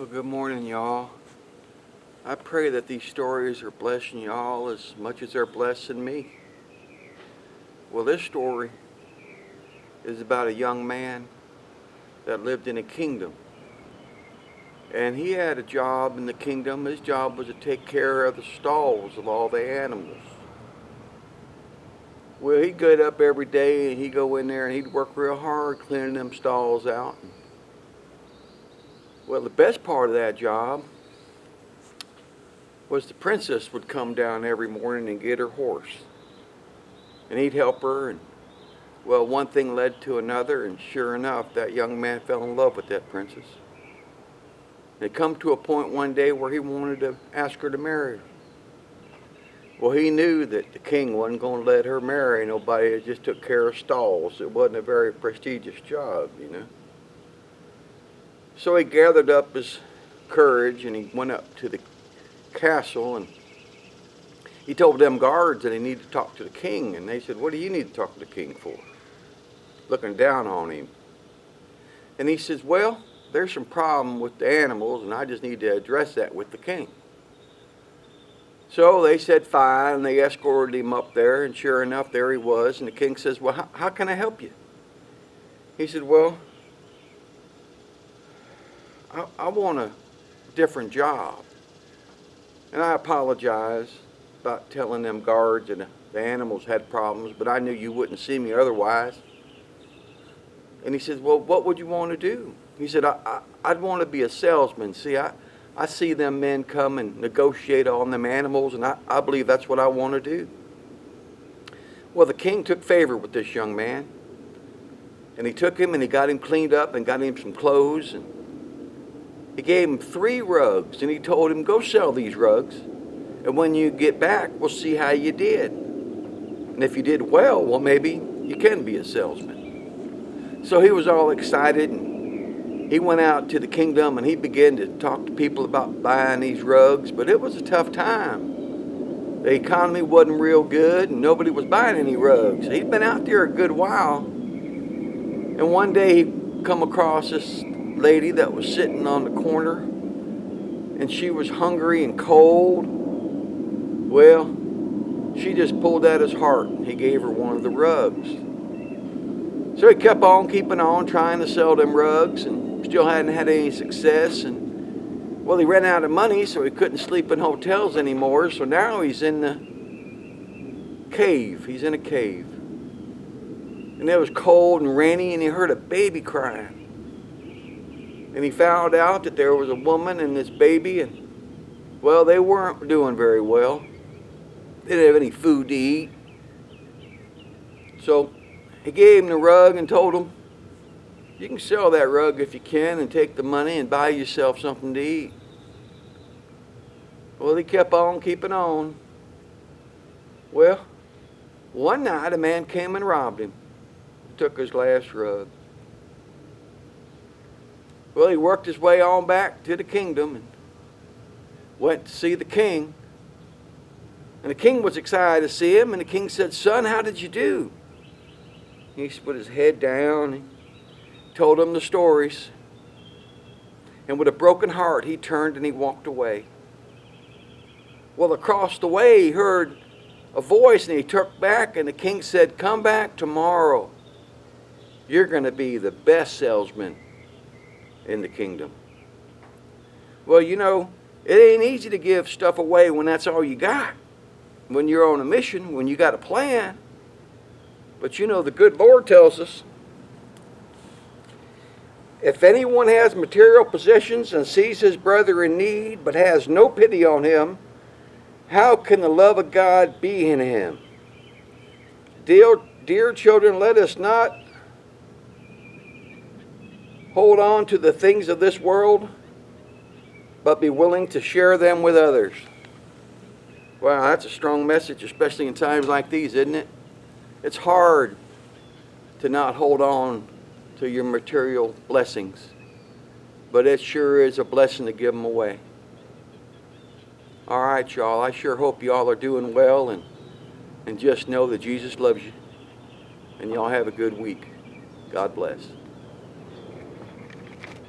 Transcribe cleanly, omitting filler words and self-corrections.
Well, good morning, y'all. I pray that these stories are blessing y'all as much as they're blessing me. Well, this story is about a young man that lived in a kingdom. And he had a job in the kingdom. His job was to take care of the stalls of all the animals. Well, he'd get up every day and he'd go in there and he'd work real hard cleaning them stalls out. Well, the best part of that job was the princess would come down every morning and get her horse. And he'd help her, and well, one thing led to another, and sure enough, that young man fell in love with that princess. And it come to a point one day where he wanted to ask her to marry her. Well, he knew that the king wasn't going to let her marry nobody that just took care of stalls. It wasn't a very prestigious job, you know. So he gathered up his courage and he went up to the castle and he told them guards that he needed to talk to the king. And they said, "What do you need to talk to the king for?" Looking down on him. And he says, "Well, there's some problem with the animals and I just need to address that with the king." So they said fine, and they escorted him up there, and sure enough, there he was. And the king says, "Well, how can I help you?" He said, "Well, I want a different job." And I apologize about telling them guards that the animals had problems, but I knew you wouldn't see me otherwise. And he says, "Well, what would you want to do?" He said, I'd want to be a salesman. See, I see them men come and negotiate on them animals, and I believe that's what I want to do. Well, the king took favor with this young man. And he took him and he got him cleaned up and got him some clothes. And he gave him 3 rugs, and he told him, "Go sell these rugs. And when you get back, we'll see how you did. And if you did well, maybe you can be a salesman." So he was all excited, and he went out to the kingdom, and he began to talk to people about buying these rugs. But it was a tough time. The economy wasn't real good, and nobody was buying any rugs. He'd been out there a good while. And one day he come across this lady that was sitting on the corner, and she was hungry and cold. Well, she just pulled at his heart, and he gave her one of the rugs. So he kept on keeping on trying to sell them rugs, and still hadn't had any success. And well, he ran out of money, so he couldn't sleep in hotels anymore. So now he's in the cave. He's in a cave. And it was cold and rainy, and he heard a baby crying. And he found out that there was a woman and this baby, and well, they weren't doing very well. They didn't have any food to eat. So he gave him the rug and told him, "You can sell that rug if you can and take the money and buy yourself something to eat." Well, he kept on keeping on. Well, one night a man came and robbed him, took his last rug. Well, he worked his way on back to the kingdom and went to see the king. And the king was excited to see him, and the king said, "Son, how did you do?" He put his head down and told him the stories. And with a broken heart, he turned and he walked away. Well, across the way, he heard a voice, and he turned back, and the king said, "Come back tomorrow. You're going to be the best salesman in the kingdom." Well, you know, it ain't easy to give stuff away when that's all you got. When you're on a mission, when you got a plan. But you know, the good Lord tells us, "If anyone has material possessions and sees his brother in need but has no pity on him, how can the love of God be in him?" Dear children, let us not hold on to the things of this world, but be willing to share them with others. Wow, that's a strong message, especially in times like these, isn't it? It's hard to not hold on to your material blessings, but it sure is a blessing to give them away. All right, y'all, I sure hope y'all are doing well, and just know that Jesus loves you, and y'all have a good week. God bless.